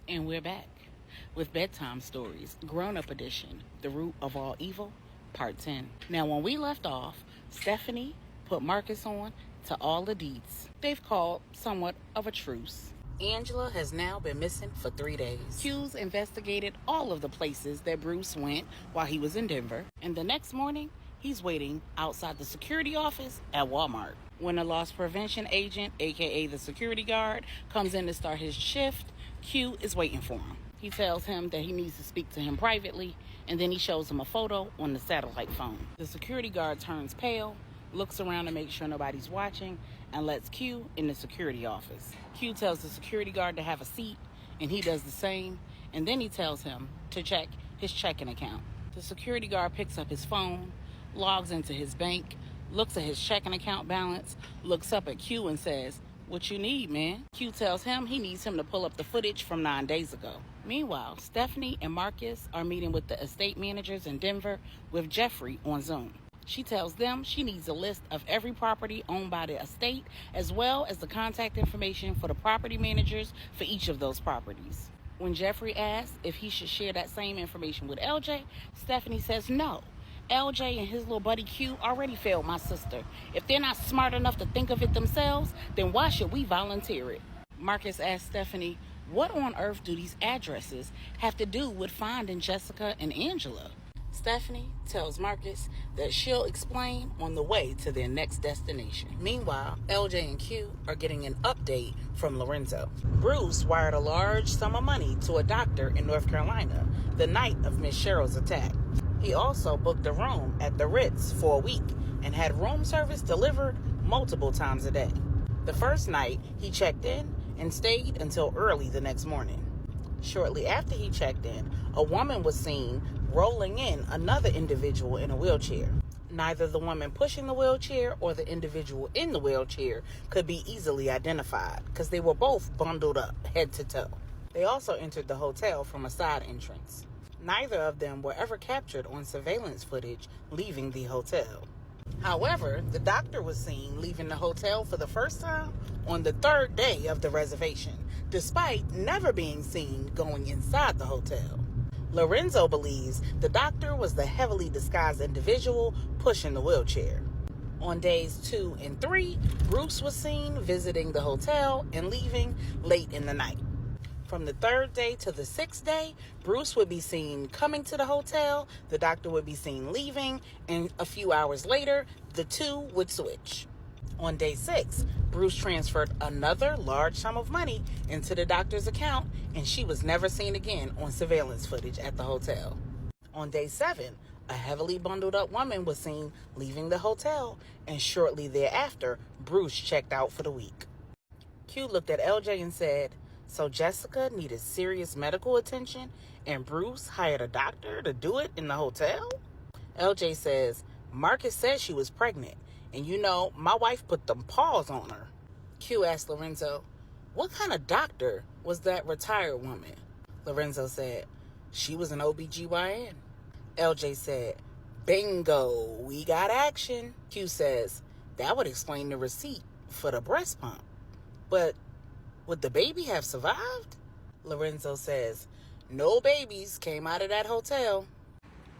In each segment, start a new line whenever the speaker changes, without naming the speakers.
And we're back with Bedtime Stories, Grown-Up Edition, The Root of All Evil, Part 10. Now, when we left off, Stephanie put Marcus on to all the deeds. They've called somewhat of a truce. Angela has now been missing for 3 days. Hughes investigated all of the places that Bruce went while he was in Denver. And the next morning, he's waiting outside the security office at Walmart. When a loss prevention agent, aka the security guard, comes in to start his shift, Q is waiting for him. He tells him that he needs to speak to him privately, and then he shows him a photo on the satellite phone. The security guard turns pale, looks around to make sure nobody's watching, and lets Q in the security office. Q tells the security guard to have a seat, and he does the same, and then he tells him to check his checking account. The security guard picks up his phone, logs into his bank, looks at his checking account balance, looks up at Q and says, "What you need, man?" Q tells him he needs him to pull up the footage from 9 days ago. Meanwhile, Stephanie and Marcus are meeting with the estate managers in Denver with Jeffrey on Zoom. She tells them she needs a list of every property owned by the estate, as well as the contact information for the property managers for each of those properties. When Jeffrey asks if he should share that same information with LJ, Stephanie says no. LJ and his little buddy Q already failed my sister. If they're not smart enough to think of it themselves, then why should we volunteer it? Marcus asks Stephanie, what on earth do these addresses have to do with finding Jessica and Angela? Stephanie tells Marcus that she'll explain on the way to their next destination. Meanwhile, LJ and Q are getting an update from Lorenzo. Bruce wired a large sum of money to a doctor in North Carolina the night of Miss Cheryl's attack. He also booked a room at the Ritz for a week and had room service delivered multiple times a day. The first night, he checked in and stayed until early the next morning. Shortly after he checked in, a woman was seen rolling in another individual in a wheelchair. Neither the woman pushing the wheelchair or the individual in the wheelchair could be easily identified because they were both bundled up head to toe. They also entered the hotel from a side entrance. Neither of them were ever captured on surveillance footage leaving the hotel. However, the doctor was seen leaving the hotel for the first time on the third day of the reservation, despite never being seen going inside the hotel. Lorenzo believes the doctor was the heavily disguised individual pushing the wheelchair. On days 2 and 3, Bruce was seen visiting the hotel and leaving late in the night. From the 3rd day to the 6th day, Bruce would be seen coming to the hotel, the doctor would be seen leaving, and a few hours later, the two would switch. On day 6, Bruce transferred another large sum of money into the doctor's account, and she was never seen again on surveillance footage at the hotel. On day 7, a heavily bundled up woman was seen leaving the hotel, and shortly thereafter, Bruce checked out for the week. Q looked at LJ and said, "So Jessica needed serious medical attention and Bruce hired a doctor to do it in the hotel?" LJ says, "Marcus said she was pregnant, and my wife put them paws on her." Q asked Lorenzo, "What kind of doctor was that retired woman?" Lorenzo said, "She was an OBGYN. LJ said, "Bingo, we got action." Q says, "That would explain the receipt for the breast pump. But would the baby have survived?" Lorenzo says, "No babies came out of that hotel."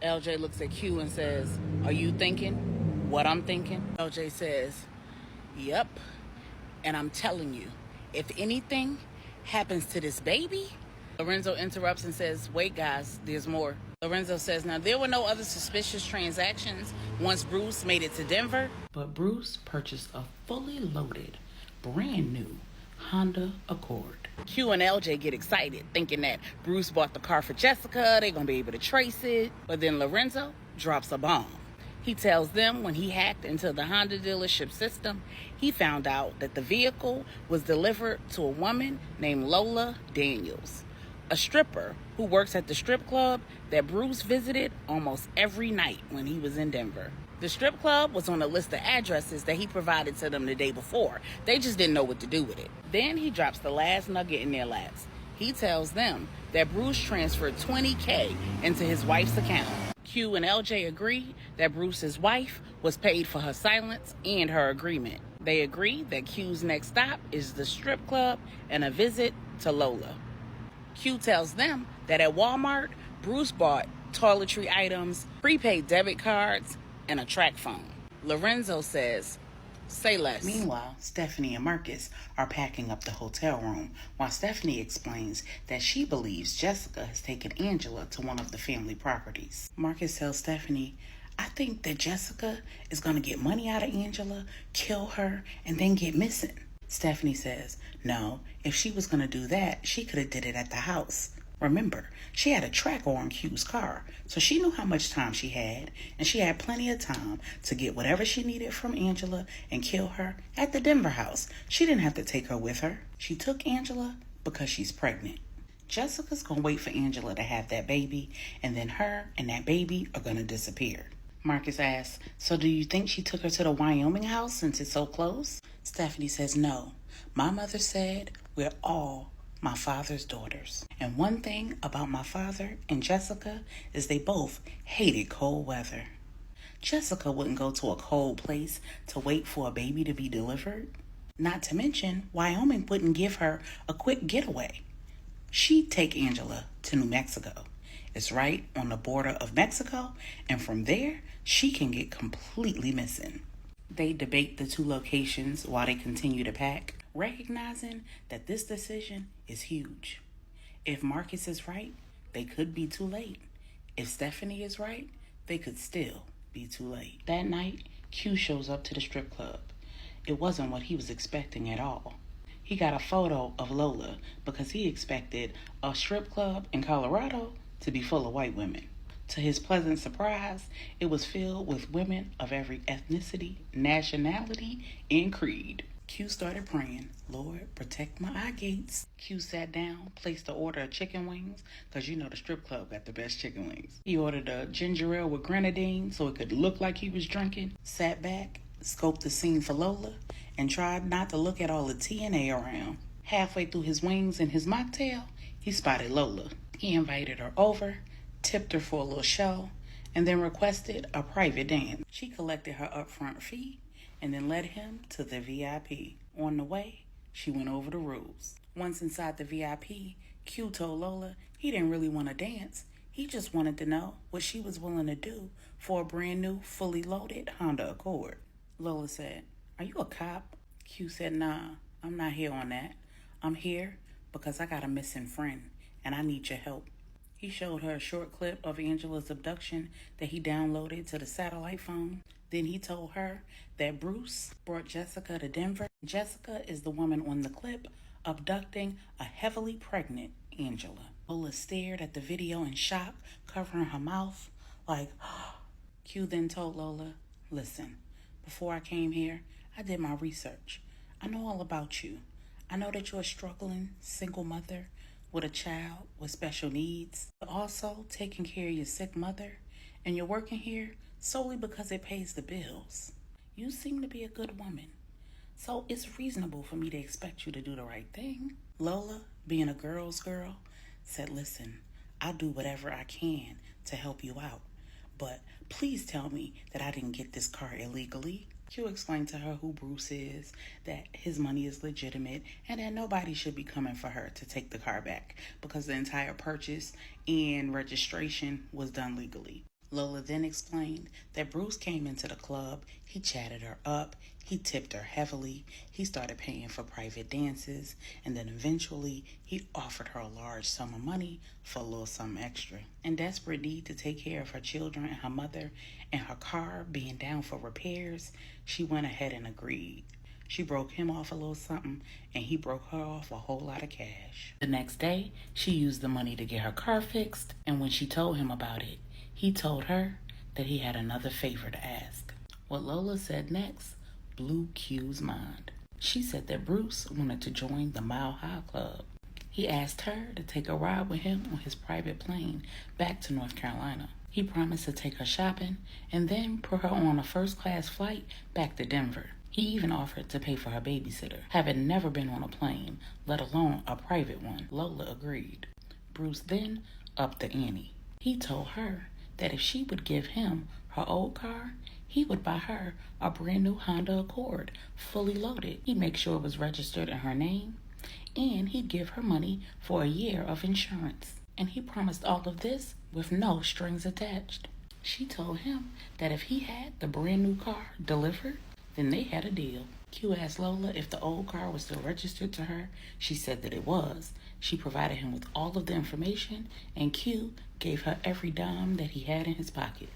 LJ looks at Q and says, "Are you thinking what I'm thinking?" LJ says, "Yep. And I'm telling you, if anything happens to this baby..." Lorenzo interrupts and says, "Wait, guys, there's more." Lorenzo says, "Now, there were no other suspicious transactions once Bruce made it to Denver, but Bruce purchased a fully loaded, brand new Honda Accord." Q and LJ get excited, thinking that Bruce bought the car for Jessica, they're going to be able to trace it. But then Lorenzo drops a bomb. He tells them when he hacked into the Honda dealership system, he found out that the vehicle was delivered to a woman named Lola Daniels, a stripper who works at the strip club that Bruce visited almost every night when he was in Denver. The strip club was on a list of addresses that he provided to them the day before. They just didn't know what to do with it. Then he drops the last nugget in their laps. He tells them that Bruce transferred $20,000 into his wife's account. Q and LJ agree that Bruce's wife was paid for her silence and her agreement. They agree that Q's next stop is the strip club and a visit to Lola. Q tells them that at Walmart, Bruce bought toiletry items, prepaid debit cards, and a track phone. Lorenzo says, "Say less." Meanwhile, Stephanie and Marcus are packing up the hotel room while Stephanie explains that she believes Jessica has taken Angela to one of the family properties. Marcus tells Stephanie, "I think that Jessica is going to get money out of Angela, kill her, and then get missing." Stephanie says, "No, if she was going to do that, she could have did it at the house. Remember, she had a tracker on Q's car, so she knew how much time she had, and she had plenty of time to get whatever she needed from Angela and kill her at the Denver house. She didn't have to take her with her. She took Angela because she's pregnant. Jessica's going to wait for Angela to have that baby, and then her and that baby are going to disappear." Marcus asks, "So do you think she took her to the Wyoming house since it's so close?" Stephanie says, "No. My mother said we're all my father's daughters. And one thing about my father and Jessica is they both hated cold weather. Jessica wouldn't go to a cold place to wait for a baby to be delivered. Not to mention, Wyoming wouldn't give her a quick getaway. She'd take Angela to New Mexico. It's right on the border of Mexico, and from there, she can get completely missing." They debate the two locations while they continue to pack, recognizing that this decision is huge. If Marcus is right, they could be too late. If Stephanie is right, they could still be too late. That night, Q shows up to the strip club. It wasn't what he was expecting at all. He got a photo of Lola because he expected a strip club in Colorado to be full of white women. To his pleasant surprise, it was filled with women of every ethnicity, nationality, and creed. Q started praying, "Lord, protect my eye gates." Q sat down, placed the order of chicken wings, because you know the strip club got the best chicken wings. He ordered a ginger ale with grenadine so it could look like he was drinking, sat back, scoped the scene for Lola, and tried not to look at all the TNA around. Halfway through his wings and his mocktail, he spotted Lola. He invited her over, tipped her for a little show, and then requested a private dance. She collected her upfront fee and then led him to the VIP. On the way, she went over the rules. Once inside the VIP, Q told Lola he didn't really want to dance. He just wanted to know what she was willing to do for a brand new, fully loaded Honda Accord. Lola said, "Are you a cop?" Q said, "Nah, I'm not here on that. I'm here because I got a missing friend and I need your help." He showed her a short clip of Angela's abduction that he downloaded to the satellite phone. Then he told her that Bruce brought Jessica to Denver. Jessica is the woman on the clip abducting a heavily pregnant Angela. Lola stared at the video in shock, covering her mouth like, Q then told Lola, "Listen, before I came here, I did my research. I know all about you. I know that you're a struggling single mother with a child with special needs, but also taking care of your sick mother, and you're working here solely because it pays the bills. You seem to be a good woman, so it's reasonable for me to expect you to do the right thing." Lola, being a girl's girl, said, "Listen, I'll do whatever I can to help you out, but please tell me that I didn't get this car illegally." Q explained to her who Bruce is, that his money is legitimate, and that nobody should be coming for her to take the car back because the entire purchase and registration was done legally. Lola then explained that Bruce came into the club, he chatted her up, he tipped her heavily, he started paying for private dances, and then eventually he offered her a large sum of money for a little something extra. In desperate need to take care of her children and her mother, and her car being down for repairs, she went ahead and agreed. She broke him off a little something, and he broke her off a whole lot of cash. The next day, she used the money to get her car fixed, and when she told him about it, he told her that he had another favor to ask. What Lola said next blew Q's mind. She said that Bruce wanted to join the Mile High Club. He asked her to take a ride with him on his private plane back to North Carolina. He promised to take her shopping and then put her on a first-class flight back to Denver. He even offered to pay for her babysitter. Having never been on a plane, let alone a private one, Lola agreed. Bruce then upped the ante. He told her that if she would give him her old car, he would buy her a brand new Honda Accord, fully loaded. He'd make sure it was registered in her name, and he'd give her money for a year of insurance. And he promised all of this with no strings attached. She told him that if he had the brand new car delivered, then they had a deal. Q asked Lola if the old car was still registered to her. She said that it was. She provided him with all of the information, and Q gave her every dime that he had in his pocket.